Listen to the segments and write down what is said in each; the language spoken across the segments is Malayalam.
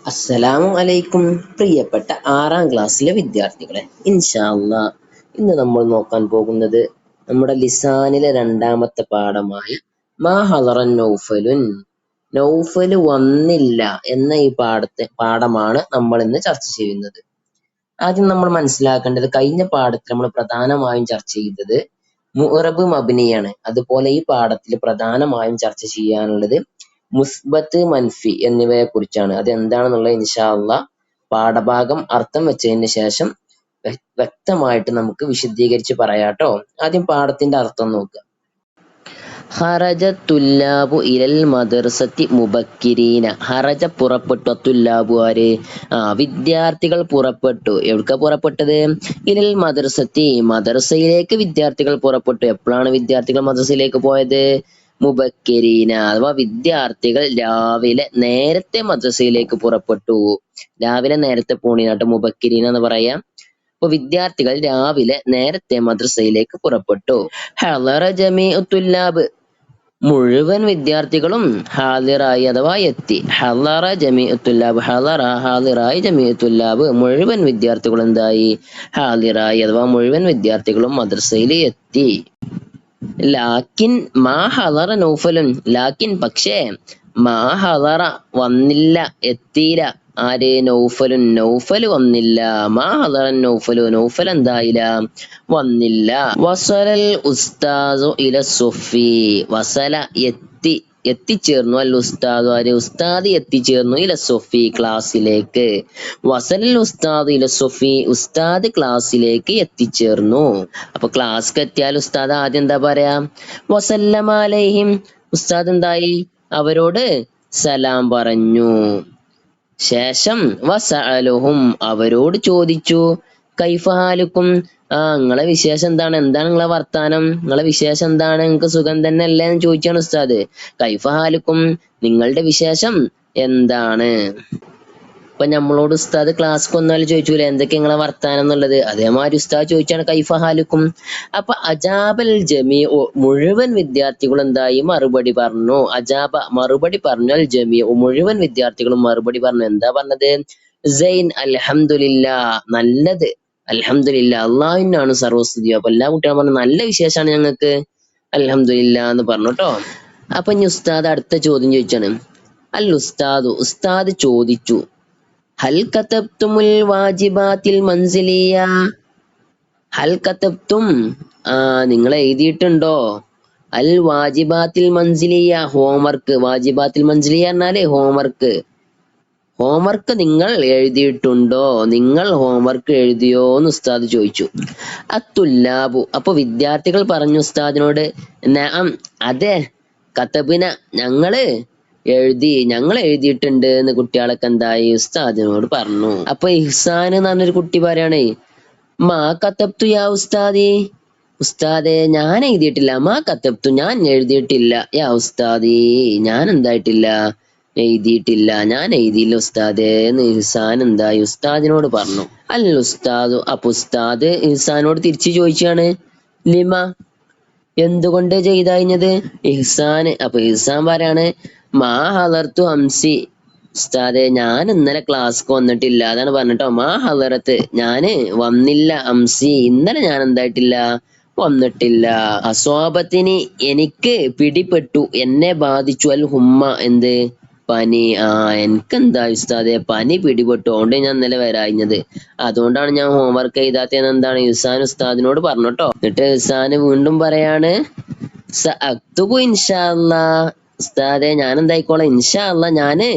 അസ്സലാമു അലൈക്കും പ്രിയപ്പെട്ട 6ാം ക്ലാസ്സിലെ വിദ്യാർത്ഥികളെ. ഇൻഷാ അല്ലാ ഇന്ന് നമ്മൾ നോക്കാൻ പോകുന്നത് നമ്മുടെ ലിസാനിലെ 2ാമത്തെ പാഠമായ മാ ഹളറൻ നൗഫലുൻ, നൗഫല് വന്നില്ല എന്ന ഈ പാഠമാണ് നമ്മൾ ഇന്ന് ചർച്ച ചെയ്യുന്നത്. ആദ്യം നമ്മൾ മനസ്സിലാക്കേണ്ടത്, കഴിഞ്ഞ പാഠത്തിൽ നമ്മൾ പ്രധാനമായും ചർച്ച ചെയ്തത് മുഅറബ് മബ്നിയാണ്. അതുപോലെ ഈ പാഠത്തിൽ പ്രധാനമായും ചർച്ച ചെയ്യാനുള്ളത് മുസ്ബത്ത്, മൻഫി എന്നിവയെ കുറിച്ചാണ്. അതെന്താണെന്നുള്ളത് ഇൻഷാ അള്ളാ പാഠഭാഗം അർത്ഥം വെച്ചതിന് ശേഷം വ്യക്തമായിട്ട് നമുക്ക് വിശദീകരിച്ച് പറയാട്ടോ. ആദ്യം പാഠത്തിന്റെ അർത്ഥം നോക്കുക. ഹറജ തുല്ലാബു ഇലൽ മദ്രസത്തി മുബക്കിരീന. ഹറജ പുറപ്പെട്ടു, തുല്ലാബു ആര്? വിദ്യാർത്ഥികൾ പുറപ്പെട്ടു. എവിടേക്കാ പുറപ്പെട്ടത്? ഇലൽ മദ്രസത്തി, മദ്രസയിലേക്ക് വിദ്യാർത്ഥികൾ പുറപ്പെട്ടു. എപ്പോഴാണ് വിദ്യാർത്ഥികൾ മദ്രസയിലേക്ക് പോയത്? മുബക്കിരീന, അഥവാ വിദ്യാർത്ഥികൾ രാവിലെ നേരത്തെ മദ്രസയിലേക്ക് പുറപ്പെട്ടു. രാവിലെ നേരത്തെ പോണിനാട്ട് മുബക്കിരീന എന്ന് പറയാം. അപ്പൊ വിദ്യാർത്ഥികൾ രാവിലെ നേരത്തെ മദ്രസയിലേക്ക് പുറപ്പെട്ടു. ഹളറ ജമീഉ തുല്ലാബ്, മുഴുവൻ വിദ്യാർത്ഥികളും ഹാദിറായി അഥവാ എത്തി. ഹളറ ജമീഉ തുല്ലാബ്, ഹളറ ഹാദിറായി, ജമീഉ തുല്ലാബ് മുഴുവൻ വിദ്യാർത്ഥികളും എന്തായി? ഹാദിറായി അഥവാ മുഴുവൻ വിദ്യാർത്ഥികളും മദ്രസയിൽ എത്തി. ലാക്കിൻ മാ ഹളറ നൗഫലുൻ, ലാക്കിൻ പക്ഷേ, മാ ഹളറ വന്നില്ല, എത്തിയില്ല. ആര്? നൗഫലുൻ, നൗഫൽ വന്നില്ല. മാ ഹളറൻ നൗഫലു, നൗഫൽ എന്തായില്ല? വന്നില്ല. വസലൽ ഉസ്താദു ഇല സുഫി, വസല എത്തിച്ചേർന്നു. അൽ ഉസ്താദ് ആര്? ഉസ്താദ് എത്തിച്ചേർന്നു. ഇല സുഫി ക്ലാസ്സിലേക്ക്. വസലൽ ഉസ്താദ് ഇല സുഫി, ഉസ്താദ് ക്ലാസ്സിലേക്ക് എത്തിച്ചേർന്നു. അപ്പൊ ക്ലാസ്സിക്ക് എത്തിയാൽ ഉസ്താദ് ആദ്യം എന്താ പറയാ? വസല്ലമ അലൈഹിം, ഉസ്താദ് എന്തായി? അവരോട് സലാം പറഞ്ഞു. ശേഷം വസഅലുഹും, അവരോട് ചോദിച്ചു. കൈഫ ഹാലുക്കും, നിങ്ങളെ വിശേഷം എന്താണ്? എന്താണ് നിങ്ങളെ വർത്താനം? നിങ്ങളെ വിശേഷം എന്താണ്? നിങ്ങൾക്ക് സുഖം തന്നെ അല്ലേ എന്ന് ചോദിച്ചാണ് ഉസ്താദ്. കൈഫ ഹാലുക്കും, നിങ്ങളുടെ വിശേഷം എന്താണ്? ഇപ്പൊ നമ്മളോട് ഉസ്താദ് ക്ലാസ്സിക്ക് വന്നാലും ചോദിച്ചൂലെ എന്തൊക്കെ നിങ്ങളെ വർത്താനം എന്നുള്ളത്? അതേമാതിരി ഉസ്താദ് ചോദിച്ചാണ് കൈഫ ഹാലുക്കും. അപ്പൊ അജാബൽ ജമീഉ, മുഴുവൻ വിദ്യാർത്ഥികളും എന്തായി? മറുപടി പറഞ്ഞു. അജാബ മറുപടി പറഞ്ഞു. അൽ ജമീഉ, മുഴുവൻ വിദ്യാർത്ഥികളും മറുപടി പറഞ്ഞു. എന്താ പറഞ്ഞത്? സൈൻ, അൽഹംദുലില്ലാ, നല്ലത്. അൽഹംദുലില്ലാ, അള്ളാഹുവിനാണ് സർവസ്തുതി. അപ്പൊ എല്ലാ കുട്ടികളും പറഞ്ഞു നല്ല വിശേഷമാണ് ഞങ്ങൾക്ക്, അൽഹംദുലില്ലാ എന്ന് പറഞ്ഞു ട്ടോ. അപ്പൊ ഇനി ഉസ്താദ് അടുത്ത ചോദ്യം ചോദിച്ചാണ്. അൽ ഉസ്താദു, ഉസ്താദ് ചോദിച്ചു. ഹൽ കതബ്തുമുൽ വാജിബാത്തിൽ മൻസിലിയ, ഹൽ കതബ്തും, നിങ്ങൾ എഴുതിയിട്ടുണ്ടോ? അൽ വാജിബാത്തിൽ മൻസിലിയ, ഹോംവർക്ക്. വാജിബാത്തിൽ മൻസിലിയ പറഞ്ഞാല് ഹോംവർക്ക്. ഹോംവർക്ക് നിങ്ങൾ എഴുതിയിട്ടുണ്ടോ? നിങ്ങൾ ഹോംവർക്ക് എഴുതിയോ എന്ന് ഉസ്താദ് ചോദിച്ചു. അത്തുല്ലാബു, അപ്പൊ വിദ്യാർത്ഥികൾ പറഞ്ഞു ഉസ്താദിനോട്, നഅം, അതെ, കതബിന, ഞങ്ങൾ എഴുതിയിട്ടുണ്ട് എന്ന് കുട്ടികളൊക്കെ എന്തായി? ഉസ്താദിനോട് പറഞ്ഞു. അപ്പൊ ഇഹ്സാൻ എന്ന് പറഞ്ഞൊരു കുട്ടി പറയണേ, മാ കതബ്തു യാ ഉസ്താദി, ഉസ്താദെ ഞാൻ എഴുതിയിട്ടില്ല. മാ കതബ്തു, ഞാൻ എഴുതിയിട്ടില്ല. യാ ഉസ്താദി, ഞാൻ എന്തായിട്ടില്ല? എഴുതിയിട്ടില്ല, ഞാൻ എഴുതിയില്ല ഉസ്താദെ എന്ന് ഇഹ്സാൻ എന്തായി? ഉസ്താദിനോട് പറഞ്ഞു. അൽ ഉസ്താദു, അപ്പൊ ഉസ്താദ് ഇഹ്സാനോട് തിരിച്ചു ചോദിച്ചാണ്, ലിമ, എന്തുകൊണ്ട് ചെയ്തത്? ഇഹ്സാൻ, അപ്പൊ ഇഹ്സാൻ പറയാണ്, മാ ഹളർത്തു അംസി, ഉസ്താദെ ഞാൻ ഇന്നലെ ക്ലാസ്സിക്ക് വന്നിട്ടില്ല. അതാണ് പറഞ്ഞിട്ടോ, മാ ഹളറത്ത്, ഞാന് വന്നില്ല, അംസി, ഇന്നലെ ഞാൻ എന്തായിട്ടില്ല? വന്നിട്ടില്ല. അസ്വാബത്തിന്, എനിക്ക് പിടിപെട്ടു, എന്നെ ബാധിച്ചു. അൽ ഹുമ്മ, എന്ത്? പനി. എനിക്കെന്താ ഉസ്താദെ? പനി പിടിപെട്ടു, അതുകൊണ്ട് ഞാൻ ഇന്നലെ വരാഞ്ഞത്. അതുകൊണ്ടാണ് ഞാൻ ഹോംവർക്ക് എഴുതാത്തത്. എന്താണ് ഇഹ്സാൻ ഉസ്താദിനോട് പറഞ്ഞോട്ടോ. എന്നിട്ട് ഇഹ്സാൻ വീണ്ടും പറയാണ്, സഅക്തുബു ഇൻഷാ അല്ലാ, ഉസ്താദെ ഞാൻ എന്തായിക്കോളാം, ഇൻഷാ അല്ലാ ഞാന്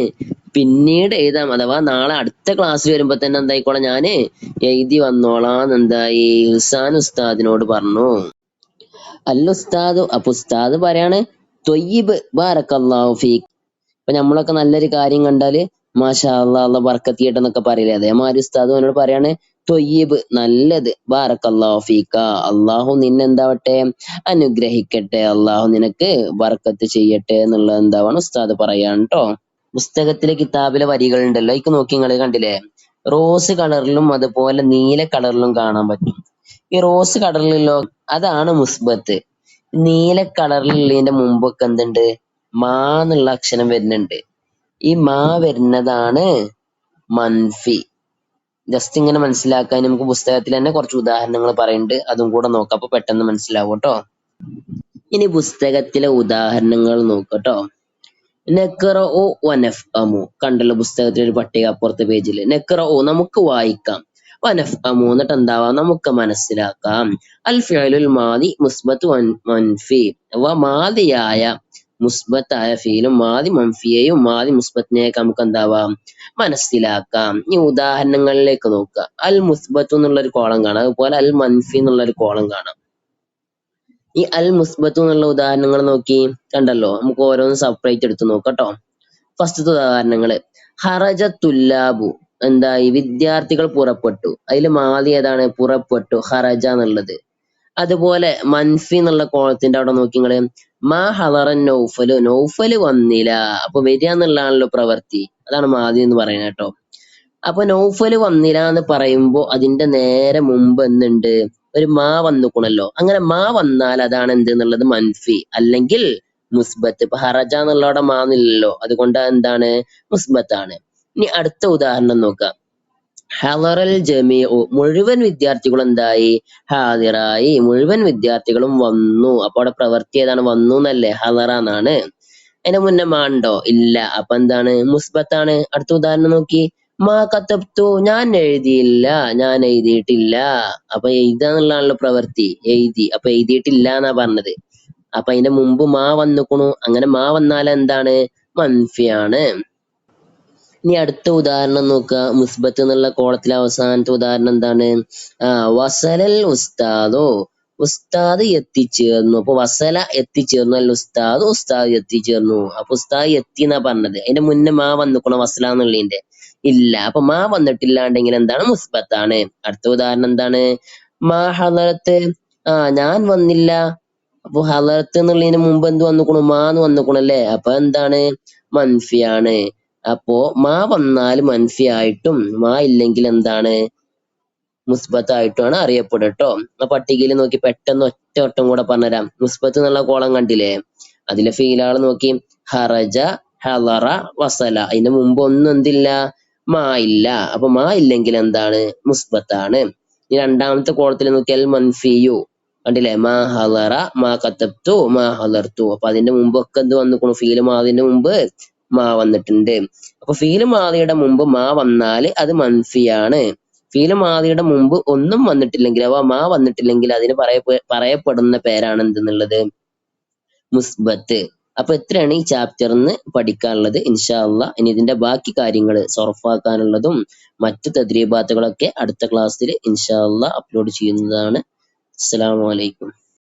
പിന്നീട് എഴുതാം, അഥവാ നാളെ അടുത്ത ക്ലാസ് വരുമ്പോ തന്നെ എന്തായിക്കോളാം, ഞാന് എഴുതി വന്നോളാം എന്തായി? ഇഹ്സാൻ ഉസ്താദിനോട് പറഞ്ഞു. അൽ ഉസ്താദു, അപ്പൊ ഉസ്താദ് പറയാണ്, ത്വയ്യിബ്, ബാറക്കല്ലാഹു ഫീക്. ഇപ്പൊ നമ്മളൊക്കെ നല്ലൊരു കാര്യം കണ്ടാല് മാഷാ അല്ലാ, അല്ലാഹ് ബർക്കത്ത് ചെയ്യട്ടെ എന്നൊക്കെ പറയില്ലേ? അതേമാതിരി ഉസ്താദ് അവനോട് പറയാണ്, ത്വയ്യിബ്, നല്ലത്, ബാറക്കല്ലാഹു ഫീക, അള്ളാഹു നിന്നെന്താവട്ടെ? അനുഗ്രഹിക്കട്ടെ, അള്ളാഹു നിനക്ക് ബർക്കത്ത് ചെയ്യട്ടെ എന്നുള്ളത് എന്താവാണ് ഉസ്താദ് പറയാൻ ട്ടോ. പുസ്തകത്തിലെ കിതാബിലെ വരികൾ ഉണ്ടല്ലോ, ഇക്ക് നോക്കി നിങ്ങൾ കണ്ടില്ലേ? റോസ് കളറിലും അതുപോലെ നീല കളറിലും കാണാൻ പറ്റും. ഈ റോസ് കളറിലല്ലോ, അതാണ് മുസ്ബത്ത്. നീല കളറിലുള്ളതിന്റെ മുമ്പൊക്കെ എന്തുണ്ട്? മാ എന്നുള്ള അക്ഷരം വരുന്നുണ്ട്. ഈ മാ വരുന്നതാണ് മൻഫി. ജസ്റ്റ് ഇങ്ങനെ മനസ്സിലാക്കാൻ നമുക്ക് പുസ്തകത്തിൽ തന്നെ കുറച്ച് ഉദാഹരണങ്ങൾ പറയുന്നുണ്ട്, അതും കൂടെ നോക്കാം, അപ്പൊ പെട്ടെന്ന് മനസ്സിലാവും ട്ടോ. ഇനി പുസ്തകത്തിലെ ഉദാഹരണങ്ങൾ നോക്കട്ടോ. നെക്റഉ വനഫ്അമു, കണ്ടല്ലോ പുസ്തകത്തിൽ ഒരു പട്ടിക അപ്പുറത്തെ പേജിൽ. നെക്റഉ നമുക്ക് വായിക്കാം, വനഫ്അമു എന്നിട്ട് എന്താവാം നമുക്ക് മനസ്സിലാക്കാം. അൽ ഫിഅലുൽ മാദി മുസ്ബത്ത് മൻഫി, മാദിയായ മുസ്ബത്തായ ഫീലും മാദി മൻഫിയെയും മാദി മുസ്ബത്തിനെയൊക്കെ നമുക്ക് എന്താവാം മനസ്സിലാക്കാം. ഈ ഉദാഹരണങ്ങളിലേക്ക് നോക്കുക. അൽ മുസ്ബത്ത് എന്നുള്ള ഒരു കോളം കാണാം, അതുപോലെ അൽ മൻഫി എന്നുള്ള ഒരു കോളം കാണാം. ഈ അൽ മുസ്ബത്ത് എന്നുള്ള ഉദാഹരണങ്ങൾ നോക്കി, കണ്ടല്ലോ, നമുക്ക് ഓരോന്ന് സെപ്പറേറ്റ് എടുത്ത് നോക്കട്ടോ. ഫസ്റ്റത്തെ ഉദാഹരണങ്ങള്, ഹറജ തുല്ലാബു, എന്തായി വിദ്യാർത്ഥികൾ പുറപ്പെട്ടു. അതിൽ മാദി ഏതാണ് പുറപ്പെട്ടു, ഹറജ എന്നുള്ളത്. അതുപോലെ മൻഫി എന്നുള്ള കോളത്തിന്റെ അവിടെ നോക്കി നിങ്ങള്, മാ ഹളറൻ നൗഫലു, നൗഫല് വന്നില്ല. അപ്പൊ വരിക എന്നുള്ളതാണല്ലോ പ്രവൃത്തി, അതാണ് മാദി എന്ന് പറയുന്നത് കേട്ടോ. അപ്പൊ നൗഫല് വന്നില്ല എന്ന് പറയുമ്പോ അതിന്റെ നേരെ മുമ്പ് എന്തുണ്ട്, ഒരു മാ വന്നുക്കണല്ലോ. അങ്ങനെ മാ വന്നാൽ അതാണ് എന്ത് എന്നുള്ളത് മൻഫി അല്ലെങ്കിൽ മുസ്ബത്ത്. ഇപ്പൊ ഹറജ എന്നുള്ളവിടെ മാന്നില്ലല്ലോ, അതുകൊണ്ട് എന്താണ് മുസ്ബത്താണ്. ഇനി അടുത്ത ഉദാഹരണം നോക്കാം. ഹളറൽ ജമീഉ, മുഴുവൻ വിദ്യാർത്ഥികളും എന്തായി ഹാദിറായി, മുഴുവൻ വിദ്യാർത്ഥികളും വന്നു. അപ്പൊ അവിടെ പ്രവൃത്തി ഏതാണ്, വന്നു എന്നല്ലേ, ഹളറ എന്നാണ്. അതിന്റെ മുന്നേ മാണ്ടോ ഇല്ല, അപ്പൊ എന്താണ് മുസ്ബത്താണ്. അടുത്ത ഉദാഹരണം നോക്കി, മാ കതബ്തു, ഞാൻ എഴുതിയില്ല, ഞാൻ എഴുതിയിട്ടില്ല. അപ്പൊ എഴുതാന്നുള്ളതാണല്ലോ പ്രവൃത്തി, എഴുതി, അപ്പൊ എഴുതിയിട്ടില്ല എന്നാ പറഞ്ഞത്. അപ്പൊ അതിന്റെ മുമ്പ് മാ വന്നുക്കണു, അങ്ങനെ മാ വന്നാൽ എന്താണ് മൻഫിയാണ്. ഇനി അടുത്ത ഉദാഹരണം നോക്കുക. മുസ്ബത്ത് എന്നുള്ള കോളത്തിലെ അവസാനത്തെ ഉദാഹരണം എന്താണ്, വസലൽ ഉസ്താദോ, ഉസ്താദ് എത്തിച്ചേർന്നു. അപ്പൊ വസല എത്തിച്ചേർന്നു, അല്ല ഉസ്താദ്, ഉസ്താദ് എത്തിച്ചേർന്നു. അപ്പൊ ഉസ്താദ് എത്തി എന്നാ പറഞ്ഞത്. അതിന്റെ മുന്നേ മാ വന്നുക്കണോ വസല എന്നുള്ളതിന്റെ ഇല്ല, അപ്പൊ മാ വന്നിട്ടില്ലാണ്ടെങ്കിൽ എന്താണ് മുസ്ബത്താണ്. അടുത്ത ഉദാഹരണം എന്താണ്, മാ ഹളറത്ത്, ഞാൻ വന്നില്ല. അപ്പൊ ഹളറത്ത് എന്നുള്ളതിന് മുമ്പ് എന്ത് വന്നുക്കണു, മാന്ന് വന്നുക്കണു അല്ലേ, അപ്പൊ എന്താണ് മൻഫിയാണ്. അപ്പോ മാ വന്നാൽ മൻഫി ആയിട്ടും മാ ഇല്ലെങ്കിൽ എന്താണ് മുസ്ബത്തായിട്ടുമാണ് അറിയപ്പെടുക ട്ടോ. ആ പട്ടികയിൽ നോക്കി പെട്ടെന്ന് ഒറ്റ വട്ടം കൂടെ പറഞ്ഞുതരാം. മുസ്ബത്ത് എന്നുള്ള കോളം കണ്ടില്ലേ, അതിലെ ഫീലാള് നോക്കി, ഹറജ, ഹളറ, വസല. അതിന്റെ മുമ്പ് ഒന്നും എന്തില്ല, മാ ഇല്ല. അപ്പൊ മാ ഇല്ലെങ്കിൽ എന്താണ് മുസ്ബത്താണ്. ഈ രണ്ടാമത്തെ കോളത്തിൽ നോക്കിയാൽ മൻഫിയു, കണ്ടില്ലേ, മാ ഹളറ, മാ കതബ്തു, മാ ഹളർത്തു. അപ്പൊ അതിന്റെ മുമ്പൊക്കെ എന്ത് വന്നിക്കണു, ഫീല് മാതിന്റെ മുമ്പ് മാ വന്നിട്ടുണ്ട്. അപ്പൊ ഫീല് മാദിയുടെ മുമ്പ് മാ വന്നാല് അത് മൻഫിയാണ്. ഫീല് മാദിയുടെ മുമ്പ് ഒന്നും വന്നിട്ടില്ലെങ്കിൽ, അഥവാ മാ വന്നിട്ടില്ലെങ്കിൽ അതിന് പറയപ്പെടുന്ന പേരാണ് എന്തെന്നുള്ളത് മുസ്ബത്ത്. അപ്പൊ എത്രയാണ് ഈ ചാപ്റ്ററിന്ന് പഠിക്കാനുള്ളത് ഇൻഷാ അള്ളാ. ഇനി ഇതിന്റെ ബാക്കി കാര്യങ്ങൾ സൊറഫാക്കാനുള്ളതും മറ്റു തദ്രീബാത്തുകളൊക്കെ അടുത്ത ക്ലാസ്സിൽ ഇൻഷാ അള്ളാ അപ്ലോഡ് ചെയ്യുന്നതാണ്. അസ്സലാമു അലൈക്കും.